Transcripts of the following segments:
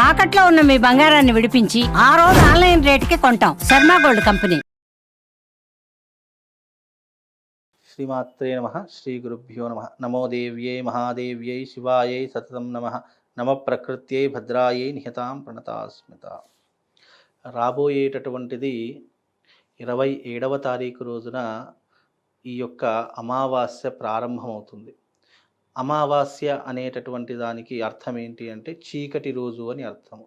తాకట్లో ఉన్న మీ బంగారాన్ని విడిపించి ఆ రోజు ఆన్లైన్ రేటుకి కొంటాం. Sharma gold company. శ్రీమాత్రే నమః. శ్రీ గురుభ్యో నమః. నమో దేవ్యై మహాదేవ్యై శివాయై సతతం నమః. నమ ప్రకృత్యై భద్రాయై నిహతాం ప్రణతాస్మిత. రాబోయేటటువంటిది 27వ తారీఖు రోజున ఈ యొక్క అమావాస్య ప్రారంభమవుతుంది. అమావాస్య అనేటటువంటి దానికి అర్థం ఏంటి అంటే చీకటి రోజు అని అర్థము.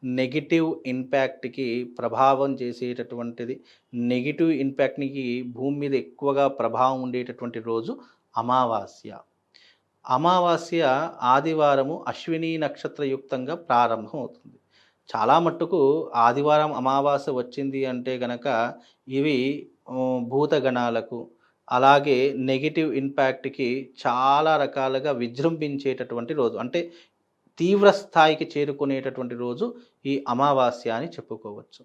నెగిటివ్ ఇంపాక్ట్కి ప్రభావం చేసేటటువంటిది, నెగిటివ్ ఇంపాక్ట్కి భూమి మీద ఎక్కువగా ప్రభావం ఉండేటటువంటి రోజు అమావాస్య. అమావాస్య ఆదివారము అశ్విని నక్షత్రయుక్తంగా ప్రారంభం అవుతుంది. చాలా మట్టుకు ఆదివారం అమావాస్య వచ్చింది అంటే గనక ఇవి భూతగణాలకు అలాగే నెగిటివ్ ఇంపాక్ట్కి చాలా రకాలుగా విజృంభించేటటువంటి రోజు, అంటే తీవ్ర స్థాయికి చేరుకునేటటువంటి రోజు ఈ అమావాస్య అని చెప్పుకోవచ్చు.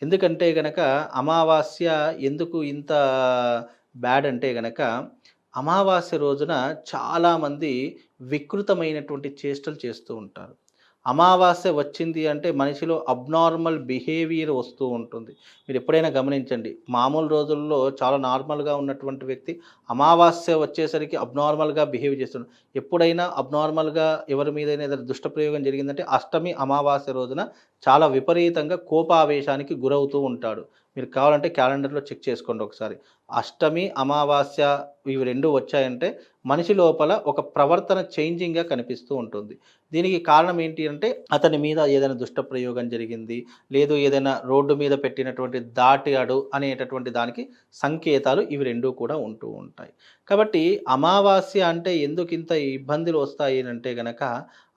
ఎందుకంటే గనక అమావాస్య ఎందుకు ఇంత బ్యాడ్ అంటే గనక అమావాస్య రోజున చాలామంది వికృతమైనటువంటి చేష్టలు చేస్తూ ఉంటారు. అమావాస్య వచ్చింది అంటే మనిషిలో అబ్నార్మల్ బిహేవియర్ వస్తూ ఉంటుంది. మీరు ఎప్పుడైనా గమనించండి, మామూలు రోజుల్లో చాలా నార్మల్గా ఉన్నటువంటి వ్యక్తి అమావాస్య వచ్చేసరికి అబ్నార్మల్గా బిహేవ్ చేస్తున్నాడు. ఎప్పుడైనా అబ్నార్మల్గా ఎవరి మీదైనా ఏదైనా దుష్టప్రయోగం జరిగిందంటే అష్టమి అమావాస్య రోజున చాలా విపరీతంగా కోపావేశానికి గురవుతూ ఉంటాడు. మీరు కావాలంటే క్యాలెండర్లో చెక్ చేసుకోండి ఒకసారి. అష్టమి అమావాస్య ఇవి రెండు వచ్చాయంటే మనిషి లోపల ఒక ప్రవర్తన చేంజింగ్గా కనిపిస్తూ ఉంటుంది. దీనికి కారణం ఏంటి అంటే అతని మీద ఏదైనా దుష్టప్రయోగం జరిగింది, లేదు ఏదైనా రోడ్డు మీద పెట్టినటువంటి దాటాడు అనేటటువంటి దానికి సంకేతాలు ఇవి రెండూ కూడా ఉంటూ ఉంటాయి. కాబట్టి అమావాస్య అంటే ఎందుకు ఇంత ఇబ్బందులు వస్తాయి అంటే గనక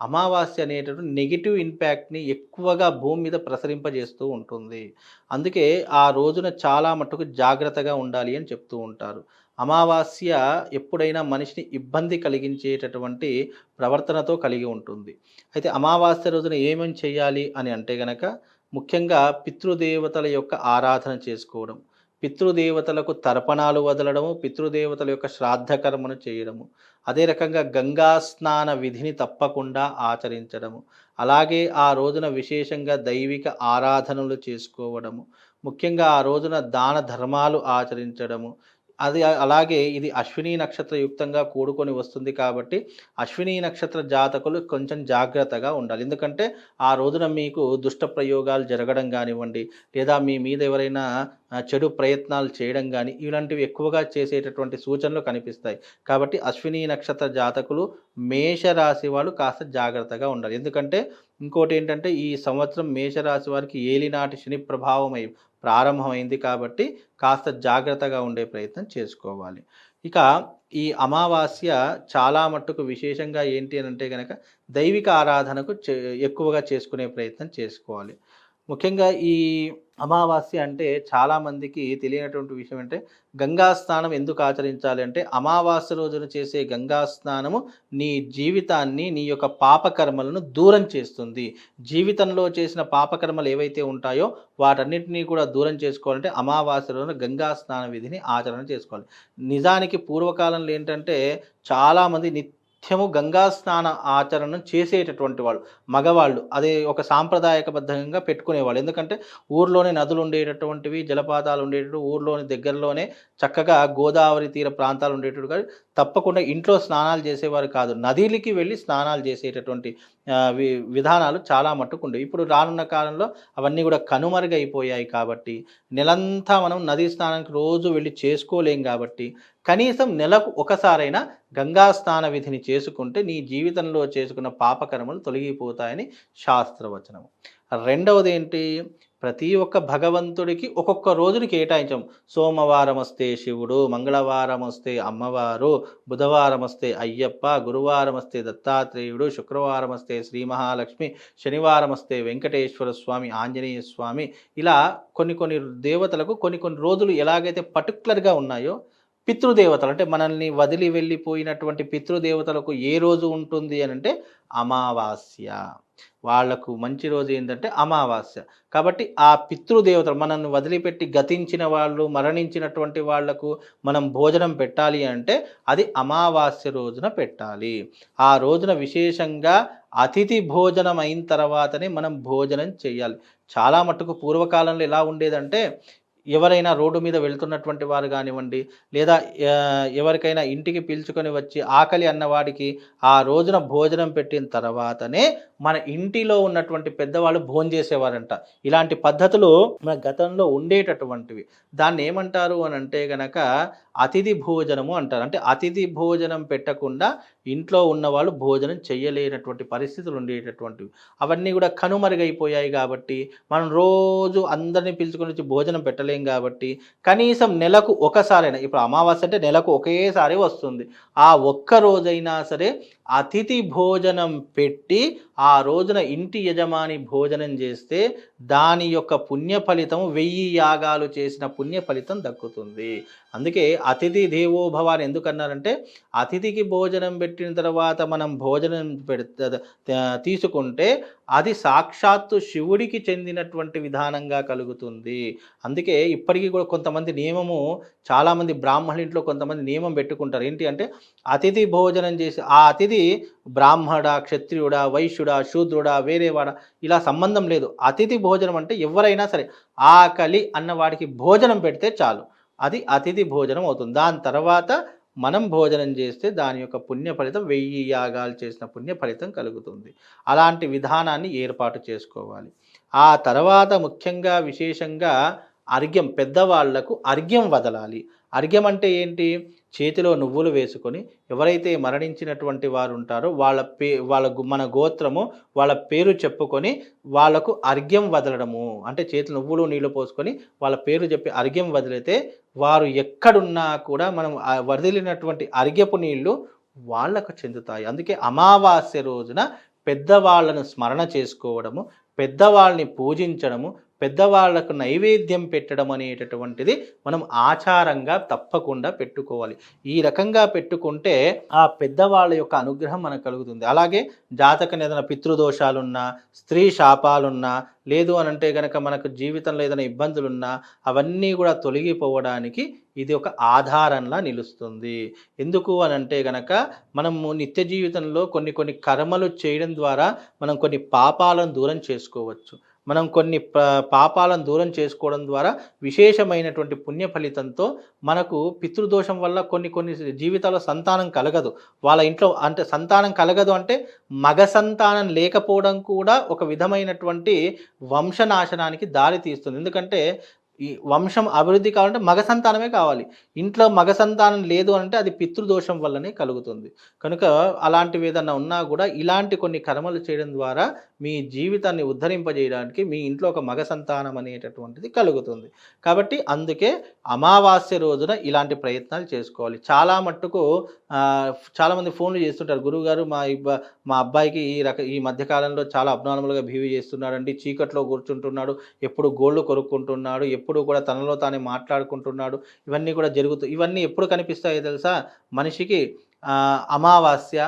అమావాస్య అనేటటువంటి నెగిటివ్ ఇంపాక్ట్ని ఎక్కువగా భూమి మీద ప్రసరింపజేస్తూ ఉంటుంది. అందుకే ఆ రోజున చాలా మట్టుకు జాగ్రత్తగా ఉండాలి అని చెప్తూ ఉంటారు. అమావాస్య ఎప్పుడైనా మనిషిని ఇబ్బంది కలిగించేటటువంటి ప్రవర్తనతో కలిగి ఉంటుంది. అయితే అమావాస్య రోజున ఏమేమి చేయాలి అని అంటే గనక ముఖ్యంగా పితృదేవతల యొక్క ఆరాధన చేసుకోవడం, పితృదేవతలకు తర్పణాలు వదలడము, పితృదేవతల యొక్క శ్రాద్ధకర్మను చేయడము, అదే రకంగా గంగా స్నాన విధిని తప్పకుండా ఆచరించడము, అలాగే ఆ రోజున విశేషంగా దైవిక ఆరాధనలు చేసుకోవడము, ముఖ్యంగా ఆ రోజున దాన ధర్మాలు ఆచరించడము. అది అలాగే ఇది అశ్విని నక్షత్రయుక్తంగా కూడుకొని వస్తుంది కాబట్టి అశ్విని నక్షత్ర జాతకులు కొంచెం జాగ్రత్తగా ఉండాలి. ఎందుకంటే ఆ రోజున మీకు దుష్ట ప్రయోగాలు జరగడం కానివ్వండి, లేదా మీ మీద ఎవరైనా చెడు ప్రయత్నాలు చేయడం కానీ ఇలాంటివి ఎక్కువగా చేసేటటువంటి సూచనలు కనిపిస్తాయి. కాబట్టి అశ్విని నక్షత్ర జాతకులు మేషరాశి వాళ్ళు కాస్త జాగ్రత్తగా ఉండాలి. ఎందుకంటే ఇంకోటి ఏంటంటే ఈ సంవత్సరం మేషరాశి వారికి ఏలినాటి శని ప్రభావం ప్రారంభమైంది కాబట్టి కాస్త జాగ్రత్తగా ఉండే ప్రయత్నం చేసుకోవాలి. ఇక ఈ అమావాస్య చాలా మట్టుకు విశేషంగా ఏంటి అని అంటే కనుక దైవిక ఆరాధనకు ఎక్కువగా చేసుకునే ప్రయత్నం చేసుకోవాలి. ముఖ్యంగా ఈ అమావాస్య అంటే చాలామందికి తెలియనటువంటి విషయం అంటే గంగా స్నానం ఎందుకు ఆచరించాలి అంటే అమావాస్య రోజున చేసే గంగా స్నానము నీ జీవితాన్ని, నీ యొక్క పాపకర్మలను దూరం చేస్తుంది. జీవితంలో చేసిన పాపకర్మలు ఏవైతే ఉంటాయో వాటన్నిటినీ కూడా దూరం చేసుకోవాలంటే అమావాస్య రోజున గంగా స్నాన విధిని ఆచరణ చేసుకోవాలి. నిజానికి పూర్వకాలంలో ఏంటంటే చాలామంది నిత్యము గంగా స్నాన ఆచరణ చేసేటటువంటి వాళ్ళు మగవాళ్ళు అదే ఒక సాంప్రదాయకబద్ధంగా పెట్టుకునేవాళ్ళు. ఎందుకంటే ఊర్లోనే నదులు ఉండేటటువంటివి, జలపాతాలు ఉండేటట్టు, ఊర్లోని దగ్గరలోనే చక్కగా గోదావరి తీర ప్రాంతాలు ఉండేటట్టు కానీ తప్పకుండా ఇంట్లో స్నానాలు చేసేవారు కాదు, నదిలికి వెళ్ళి స్నానాలు చేసేటటువంటి విధానాలు చాలా మట్టుకు ఉండేవి. ఇప్పుడు రానున్న కాలంలో అవన్నీ కూడా కనుమరుగైపోయాయి కాబట్టి నెలంతా మనం నదీ స్నానానికి రోజు వెళ్ళి చేసుకోలేం కాబట్టి కనీసం నెలకు ఒకసారైనా గంగా స్నాన విధిని చేసుకుంటే నీ జీవితంలో చేసుకున్న పాపకర్మలు తొలగిపోతాయని శాస్త్రవచనం. రెండవది ఏంటి, ప్రతి ఒక్క భగవంతుడికి ఒక్కొక్క రోజుని కేటాయించాం. సోమవారం వస్తే శివుడు, మంగళవారం వస్తే అమ్మవారు, బుధవారం వస్తే అయ్యప్ప, గురువారం వస్తే దత్తాత్రేయుడు, శుక్రవారం వస్తే శ్రీ మహాలక్ష్మి, శనివారం వస్తే వెంకటేశ్వర స్వామి, ఆంజనేయ స్వామి. ఇలా కొన్ని దేవతలకు కొన్ని రోజులు ఎలాగైతే పర్టికులర్గా ఉన్నాయో పితృదేవతలు అంటే మనల్ని వదిలి వెళ్ళిపోయినటువంటి పితృదేవతలకు ఏ రోజు ఉంటుంది అని అంటే అమావాస్య. వాళ్లకు మంచి రోజు ఏంటంటే అమావాస్య. కాబట్టి ఆ పితృదేవతలు మనల్ని వదిలిపెట్టి గతించిన వాళ్ళు, మరణించినటువంటి వాళ్లకు మనం భోజనం పెట్టాలి అంటే అది అమావాస్య రోజున పెట్టాలి. ఆ రోజున విశేషంగా అతిథి భోజనం అయిన తర్వాతనే మనం భోజనం చేయాలి. చాలా మట్టుకు పూర్వకాలంలో ఎలా ఉండేదంటే ఎవరైనా రోడ్డు మీద వెళ్తున్నటువంటి వారు కానివ్వండి, లేదా ఎవరికైనా ఇంటికి పిలుచుకొని వచ్చి ఆకలి అన్నవాడికి ఆ రోజున భోజనం పెట్టిన తర్వాతనే మన ఇంటిలో ఉన్నటువంటి పెద్దవాళ్ళు భోంచేసేవారంట. ఇలాంటి పద్ధతులు మన గతంలో ఉండేటటువంటివి. దాన్ని ఏమంటారు అని అంటే గనక అతిథి భోజనము అంటారు. అంటే అతిథి భోజనం పెట్టకుండా ఇంట్లో ఉన్నవాళ్ళు భోజనం చేయలేనటువంటి పరిస్థితులు ఉండేటటువంటివి. అవన్నీ కూడా కనుమరుగైపోయాయి కాబట్టి మనం రోజు అందరినీ పిలుచుకొని వచ్చి భోజనం పెట్టలేం కాబట్టి కనీసం నెలకు ఒకసారైనా, ఇప్పుడు అమావాస్య అంటే నెలకు ఒకేసారి వస్తుంది, ఆ ఒక్క రోజైనా సరే అతిథి భోజనం పెట్టి ఆ రోజున ఇంటి యజమాని భోజనం చేస్తే దాని యొక్క పుణ్య ఫలితం 1000 యాగాలు చేసిన పుణ్య ఫలితం దక్కుతుంది. అందుకే అతిథి దేవోభవ అని ఎందుకన్నారంటే అతిథికి భోజనం పెట్టిన తర్వాత మనం భోజనం తీసుకుంటే అది సాక్షాత్తు శివుడికి చెందినటువంటి విధానంగా కలుగుతుంది. అందుకే ఇప్పటికీ కూడా కొంతమంది నియమము, చాలామంది బ్రాహ్మణుల ఇంట్లో కొంతమంది నియమం పెట్టుకుంటారు. ఏంటి అంటే అతిథి భోజనం చేసి ఆ అతిథి బ్రాహ్మడా, క్షత్రియుడా, వైశ్యుడా, శూద్రుడా, వేరేవాడా ఇలా సంబంధం లేదు. అతిథి భోజనం అంటే ఎవరైనా సరే ఆకలి అన్నవాడికి భోజనం పెడితే చాలు, అది అతిథి భోజనం అవుతుంది. దాని తర్వాత మనం భోజనం చేస్తే దాని యొక్క పుణ్య ఫలితం 1000 యాగాలు చేసిన పుణ్య ఫలితం కలుగుతుంది. అలాంటి విధానాన్ని ఏర్పాటు చేసుకోవాలి. ఆ తర్వాత ముఖ్యంగా విశేషంగా అర్ఘ్యం, పెద్దవాళ్లకు అర్ఘ్యం వదలాలి. అర్ఘ్యం అంటే ఏంటి? చేతిలో నువ్వులు వేసుకొని ఎవరైతే మరణించినటువంటి వారు ఉంటారో వాళ్ళ మన గోత్రము వాళ్ళ పేరు చెప్పుకొని వాళ్ళకు అర్ఘ్యం వదలడము. అంటే చేతిలో నువ్వులు నీళ్లు పోసుకొని వాళ్ళ పేరు చెప్పి అర్ఘ్యం వదిలితే వారు ఎక్కడున్నా కూడా మనం వదిలినటువంటి అర్ఘ్యపు నీళ్లు వాళ్ళకు చెందుతాయి. అందుకే అమావాస్య రోజున పెద్దవాళ్లను స్మరణ చేసుకోవడము, పెద్దవాళ్ళని పూజించడము, పెద్దవాళ్లకు నైవేద్యం పెట్టడం అనేటటువంటిది మనం ఆచారంగా తప్పకుండా పెట్టుకోవాలి. ఈ రకంగా పెట్టుకుంటే ఆ పెద్దవాళ్ళ యొక్క అనుగ్రహం మనకు కలుగుతుంది. అలాగే జాతకం ఏదైనా పితృదోషాలున్నా, స్త్రీ శాపాలున్నా, లేదు అని అంటే కనుక మనకు జీవితంలో ఏదైనా ఇబ్బందులున్నా అవన్నీ కూడా తొలగిపోవడానికి ఇది ఒక ఆధారంలా నిలుస్తుంది. ఎందుకు అని అంటే కనుక మనము నిత్య జీవితంలో కొన్ని కర్మలు చేయడం ద్వారా మనం కొన్ని పాపాలను దూరం చేసుకోవచ్చు. మనం కొన్ని పాపాలను దూరం చేసుకోవడం ద్వారా విశేషమైనటువంటి పుణ్య ఫలితంతో మనకు పితృదోషం వల్ల కొన్ని జీవితాల్లో సంతానం కలగదు. వాళ్ళ ఇంట్లో అంటే సంతానం కలగదు అంటే మగ సంతానం లేకపోవడం కూడా ఒక విధమైనటువంటి వంశనాశనానికి దారి తీస్తుంది. ఎందుకంటే ఈ వంశం అభివృద్ధి కావాలంటే మగ సంతానమే కావాలి. ఇంట్లో మగ సంతానం లేదు అంటే అది పితృదోషం వల్లనే కలుగుతుంది. కనుక అలాంటివి ఏదన్నా ఉన్నా కూడా ఇలాంటి కొన్ని కర్మలు చేయడం ద్వారా మీ జీవితాన్ని ఉద్ధరింపజేయడానికి మీ ఇంట్లో ఒక మగ సంతానం అనేటటువంటిది కలుగుతుంది. కాబట్టి అందుకే అమావాస్య రోజున ఇలాంటి ప్రయత్నాలు చేసుకోవాలి. చాలా మట్టుకు చాలామంది ఫోన్లు చేస్తుంటారు, గురువుగారు మా అబ్బాయికి ఈ మధ్యకాలంలో చాలా అబ్నార్మల్గా బిహేవ్ చేస్తున్నాడండి, చీకట్లో కూర్చుంటున్నాడు, ఎప్పుడు గోల్డ్ కొరుక్కుంటున్నాడు, ఎప్పుడు కూడా తనలో తానే మాట్లాడుకుంటున్నాడు, ఇవన్నీ కూడా జరుగుతాయి. ఇవన్నీ ఎప్పుడు కనిపిస్తాయో తెలుసా? మనిషికి అమావాస్య,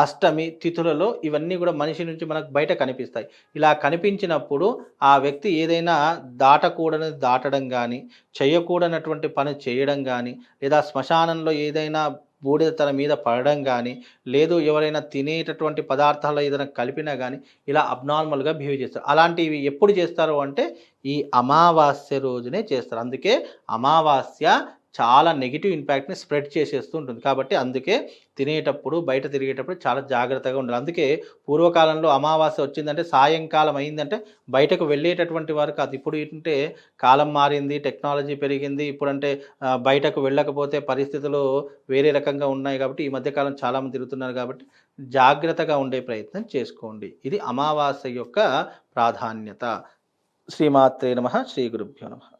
అష్టమి తిథులలో ఇవన్నీ కూడా మనిషి నుంచి మనకు బయట కనిపిస్తాయి. ఇలా కనిపించినప్పుడు ఆ వ్యక్తి ఏదైనా దాటకూడనిది దాటడం కానీ, చేయకూడనటువంటి పని చేయడం కానీ, లేదా శ్మశానంలో ఏదైనా బూడిద తన మీద పడడం కానీ, లేదు ఎవరైనా తినేటటువంటి పదార్థాలు ఏదైనా కలిపినా కానీ ఇలా అబ్నార్మల్గా బిహేవ్ చేస్తారు. అలాంటివి ఎప్పుడు చేస్తారు అంటే ఈ అమావాస్య రోజునే చేస్తారు. అందుకే అమావాస్య చాలా నెగిటివ్ ఇంపాక్ట్ని స్ప్రెడ్ చేసేస్తూ ఉంటుంది. కాబట్టి అందుకే తినేటప్పుడు బయట తిరిగేటప్పుడు చాలా జాగ్రత్తగా ఉండాలి. అందుకే పూర్వకాలంలో అమావాస్య వచ్చిందంటే సాయంకాలం అయిందంటే బయటకు వెళ్ళేటటువంటి వారు కాదు. ఇప్పుడు ఏంటంటే కాలం మారింది, టెక్నాలజీ పెరిగింది. ఇప్పుడంటే బయటకు వెళ్ళకపోతే పరిస్థితులు వేరే రకంగా ఉన్నాయి. కాబట్టి ఈ మధ్యకాలం చాలామంది తిరుగుతున్నారు. కాబట్టి జాగ్రత్తగా ఉండే ప్రయత్నం చేసుకోండి. ఇది అమావాస్య యొక్క ప్రాధాన్యత. శ్రీమాత్రే నమః. శ్రీ గురుభ్యో నమః.